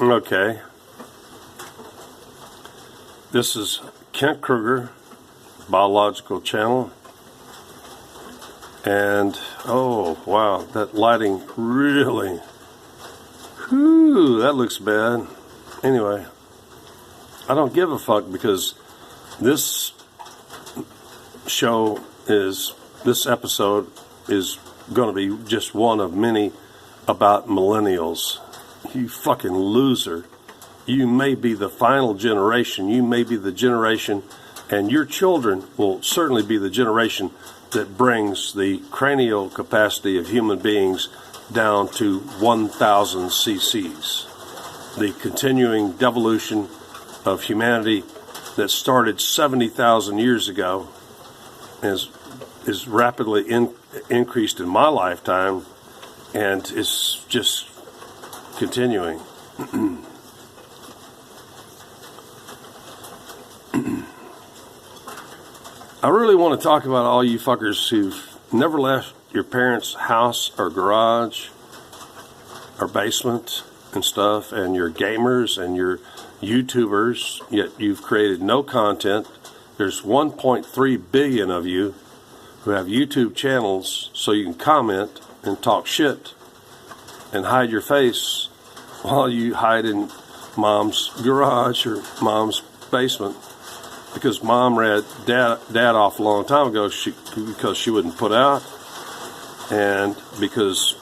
Okay. This is Kent Kruger, Biological Channel. And, oh, wow, that lighting really, whew, that looks bad. Anyway, I don't give a fuck because this episode is going to be just one of many about millennials. You fucking loser. You may be the final generation. You may be the generation, and your children will certainly be the generation that brings the cranial capacity of human beings down to 1,000 cc's. The continuing devolution of humanity that started 70,000 years ago is rapidly increased in my lifetime, and is just continuing. I really want to talk about all you fuckers who've never left your parents' house or garage or basement and stuff, and you're gamers and you're YouTubers, yet you've created no content. There's 1.3 billion of you who have YouTube channels so you can comment and talk shit and hide your face while you hide in mom's garage or mom's basement. Because mom read dad off a long time ago because she wouldn't put out, and because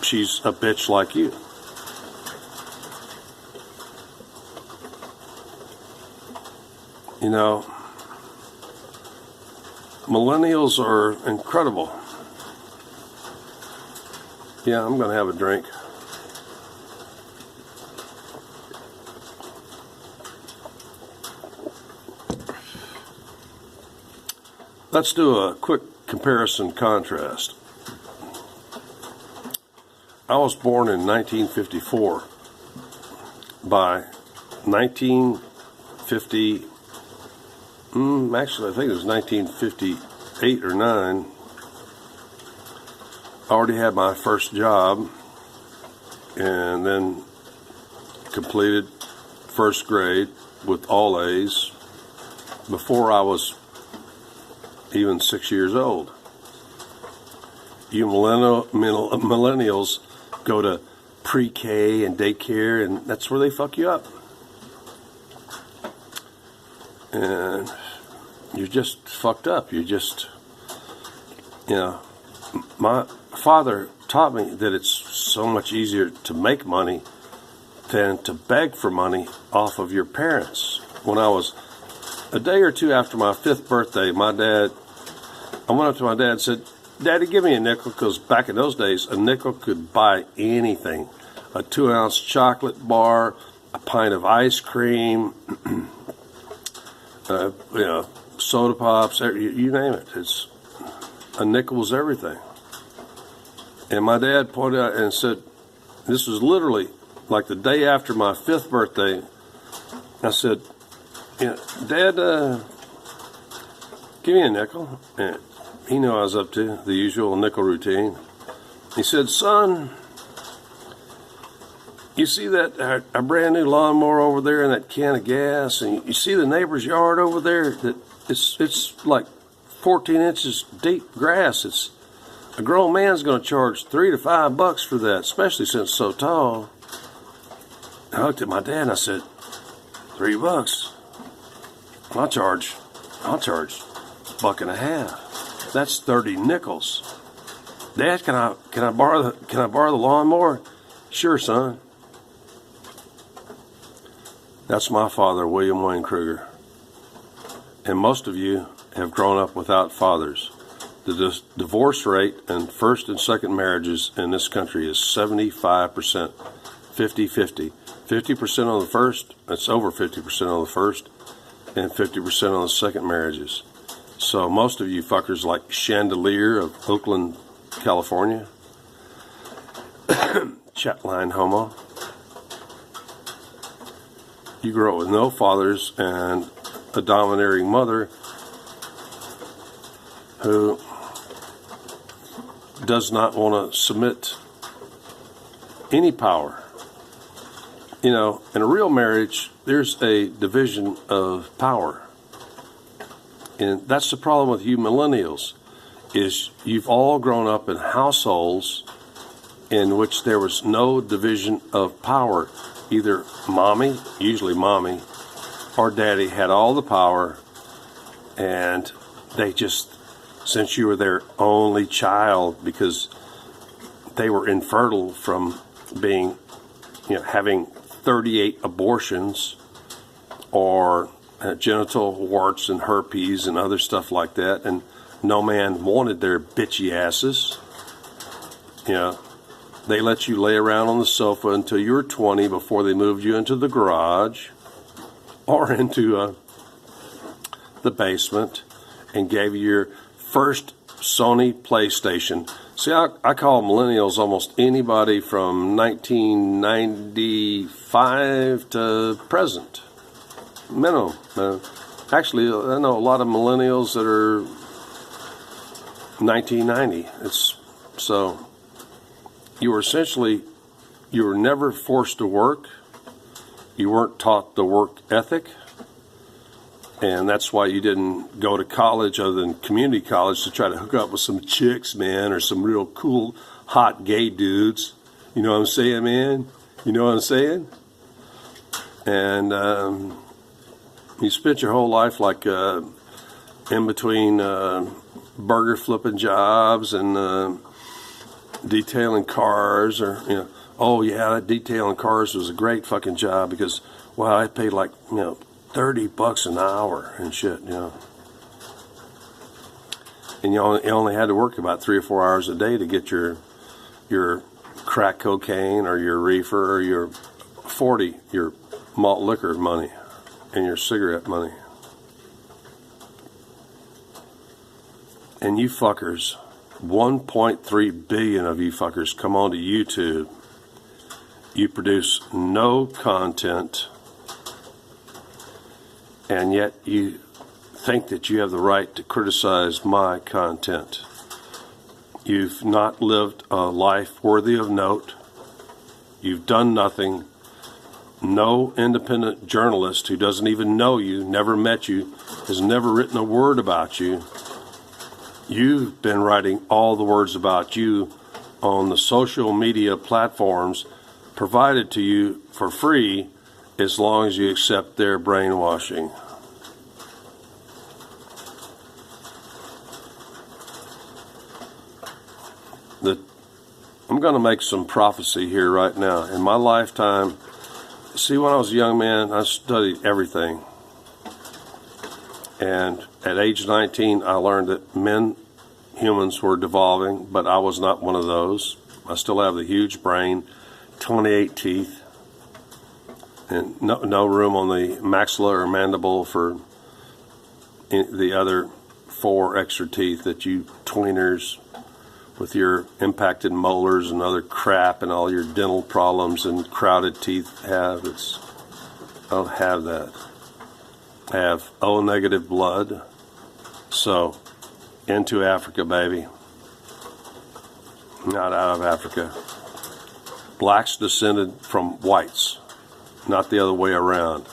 she's a bitch like you. You know, millennials are incredible. Yeah, I'm going to have a drink. Let's do a quick comparison contrast. I was born in 1954. By 1950, actually I think it was 1958 or 9, I already had my first job and then completed first grade with all A's before I was even 6 years old. You millennials go to pre-K and daycare, and that's where they fuck you up. And you're just fucked up. You're just, my father taught me that it's so much easier to make money than to beg for money off of your parents. When I was a day or two after my 5th birthday, I went up to my dad and said, "Daddy, give me a nickel," because back in those days, a nickel could buy anything. A 2-ounce chocolate bar, a pint of ice cream, soda pops, you name it. A nickel was everything. And my dad pointed out and said, this was literally like the day after my 5th birthday, I said, "Dad, give me a nickel." And he knew I was up to the usual nickel routine. He said, "Son, you see that a brand new lawnmower over there and that can of gas, and you see the neighbor's yard over there? That it's like 14 inches deep grass. It's a grown man's going to charge $3 to $5 for that, especially since it's so tall." I looked at my dad and I said, $3? I'll charge $1.50. That's 30 nickels. "Dad, can I borrow the lawnmower?" "Sure, son." That's my father, William Wayne Kruger. And most of you have grown up without fathers. The divorce rate in first and second marriages in this country is 75%, 50-50. 50% on the first, that's over 50% on the first, and 50% on the second marriages. So most of you fuckers like Chandelier of Oakland, California, chatline homo, you grow up with no fathers and a domineering mother who does not want to submit any power You know, in a real marriage, there's a division of power. And that's the problem with you millennials, is you've all grown up in households in which there was no division of power. Either mommy, usually mommy, or daddy had all the power, and they just, since you were their only child, because they were infertile from being, having 38 abortions, or genital warts and herpes and other stuff like that, and no man wanted their bitchy asses. They let you lay around on the sofa until you were 20 before they moved you into the garage or into the basement and gave you your first Sony PlayStation. See, I call millennials almost anybody from 1995 to present. Minimum. Actually, I know a lot of millennials that are 1990. So you were never forced to work. You weren't taught the work ethic. And that's why you didn't go to college other than community college to try to hook up with some chicks, man, or some real cool, hot gay dudes. You know what I'm saying, man? You know what I'm saying? And you spent your whole life like in between burger flipping jobs and detailing cars, or oh yeah, that detailing cars was a great fucking job because wow, I paid like $30 an hour and shit, and you only had to work about 3 or 4 hours a day to get your crack cocaine or your reefer or your malt liquor money and your cigarette money. And you fuckers, 1.3 billion of you fuckers come onto YouTube. You produce no content, and yet you think that you have the right to criticize my content. You've not lived a life worthy of note. You've done nothing. No independent journalist who doesn't even know you, never met you, has never written a word about you. You've been writing all the words about you on the social media platforms provided to you for free as long as you accept their brainwashing. I'm going to make some prophecy here right now. In my lifetime, see, when I was a young man, I studied everything. And at age 19, I learned that humans were devolving, but I was not one of those. I still have the huge brain, 28 teeth, and no room on the maxilla or mandible for the other 4 extra teeth that you tweeners with your impacted molars and other crap and all your dental problems and crowded teeth have. I don't have that. I have O negative blood. So, into Africa, baby. Not out of Africa. Blacks descended from whites, not the other way around.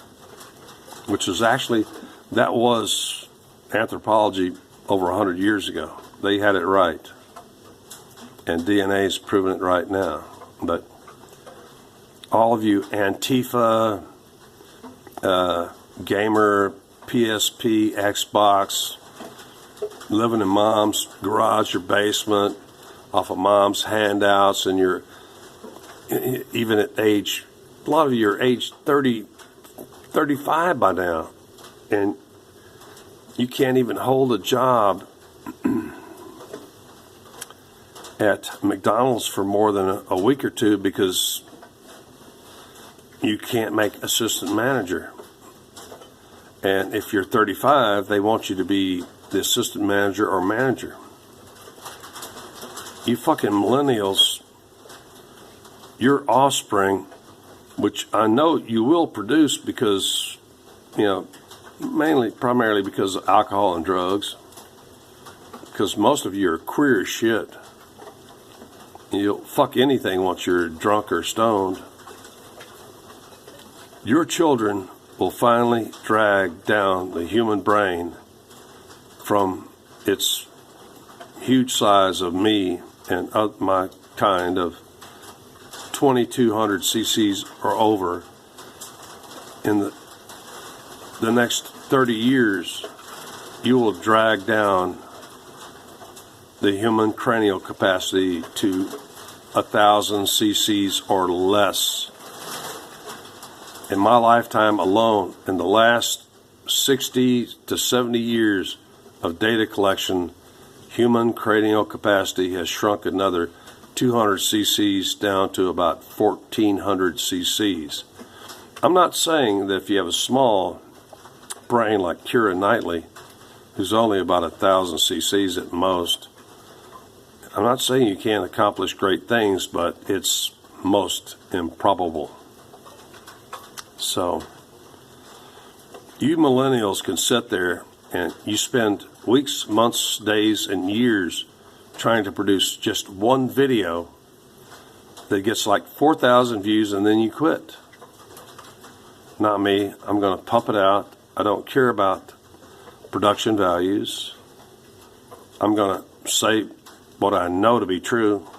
Which is actually, that was anthropology over 100 years ago. They had it right. And DNA is proving it right now. But all of you Antifa, gamer, PSP, Xbox, living in mom's garage or basement, off of mom's handouts, and you're even at age, a lot of you are age 30, 35 by now, and you can't even hold a job at McDonald's for more than a week or two because you can't make assistant manager. And if you're 35, they want you to be the assistant manager or manager. You fucking millennials, your offspring, which I know you will produce because, primarily because of alcohol and drugs, because most of you are queer as shit. You'll fuck anything once you're drunk or stoned. Your children will finally drag down the human brain from its huge size of me and of my kind of 2,200 cc's or over. In the next 30 years, you will drag down the human cranial capacity to 1,000 cc's or less. In my lifetime alone, in the last 60 to 70 years of data collection, human cranial capacity has shrunk another 200 cc's down to about 1,400 cc's. I'm not saying that if you have a small brain like Keira Knightley, who's only about 1,000 cc's at most, I'm not saying you can't accomplish great things, but it's most improbable. So, you millennials can sit there and you spend weeks, months, days, and years trying to produce just one video that gets like 4,000 views and then you quit. Not me. I'm going to pump it out. I don't care about production values. I'm going to say what I know to be true.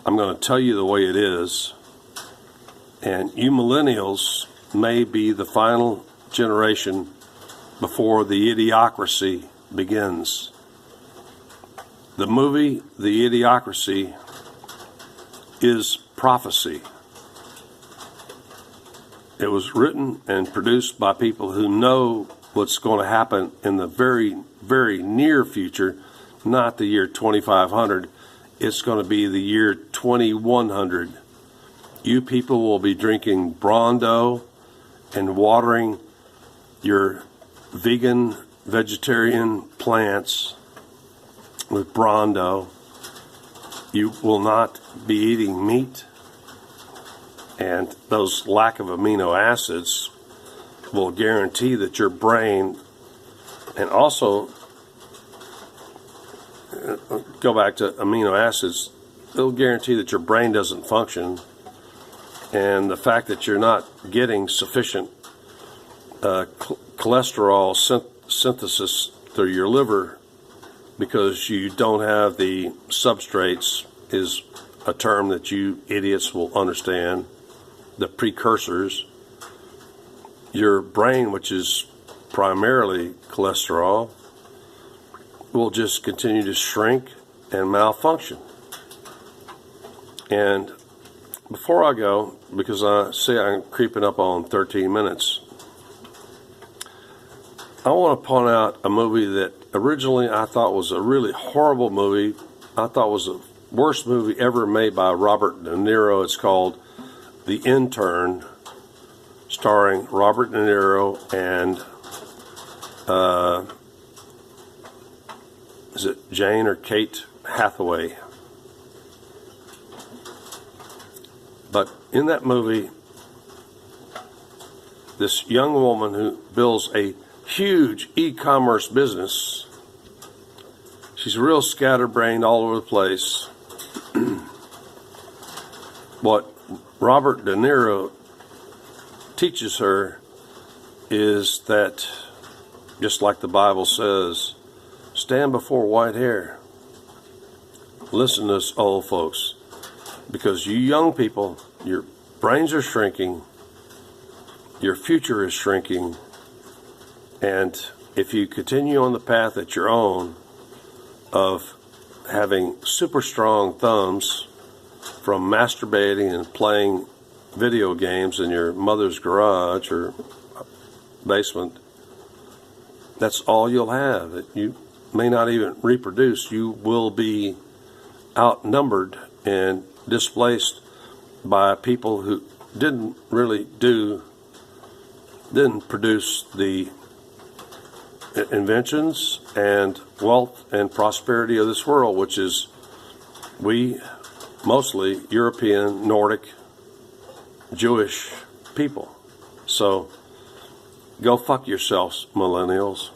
I'm going to tell you the way it is. And you millennials may be the final generation before the idiocracy begins. The movie, The Idiocracy, is prophecy. It was written and produced by people who know what's going to happen in the very, very near future, not the year 2500. It's going to be the year 2100. You people will be drinking Brawndo and watering your vegan, vegetarian plants with Brawndo. You will not be eating meat, and those lack of amino acids will guarantee that your brain, and also go back to amino acids, it'll guarantee that your brain doesn't function, and the fact that you're not getting sufficient cholesterol synthesis through your liver because you don't have the substrates is a term that you idiots will understand, the precursors. Your brain, which is primarily cholesterol, will just continue to shrink and malfunction. And before I go, because I say I'm creeping up on 13 minutes, I want to point out a movie that originally I thought was a really horrible movie. I thought was the worst movie ever made by Robert De Niro. It's called The Intern, starring Robert De Niro and is it Jane or Kate Hathaway? But in that movie, this young woman who builds a huge e-commerce business, she's real scatterbrained all over the place. What Robert De Niro teaches her is that, just like the Bible says, stand before white hair. Listen to us old folks, because you young people, your brains are shrinking, your future is shrinking, and if you continue on the path that you're on of having super strong thumbs from masturbating and playing video games in your mother's garage or basement, that's all you'll have. You may not even reproduce. You will be outnumbered and displaced by people who didn't produce the inventions and wealth and prosperity of this world, which is we, mostly European, Nordic, Jewish people. So go fuck yourselves, millennials.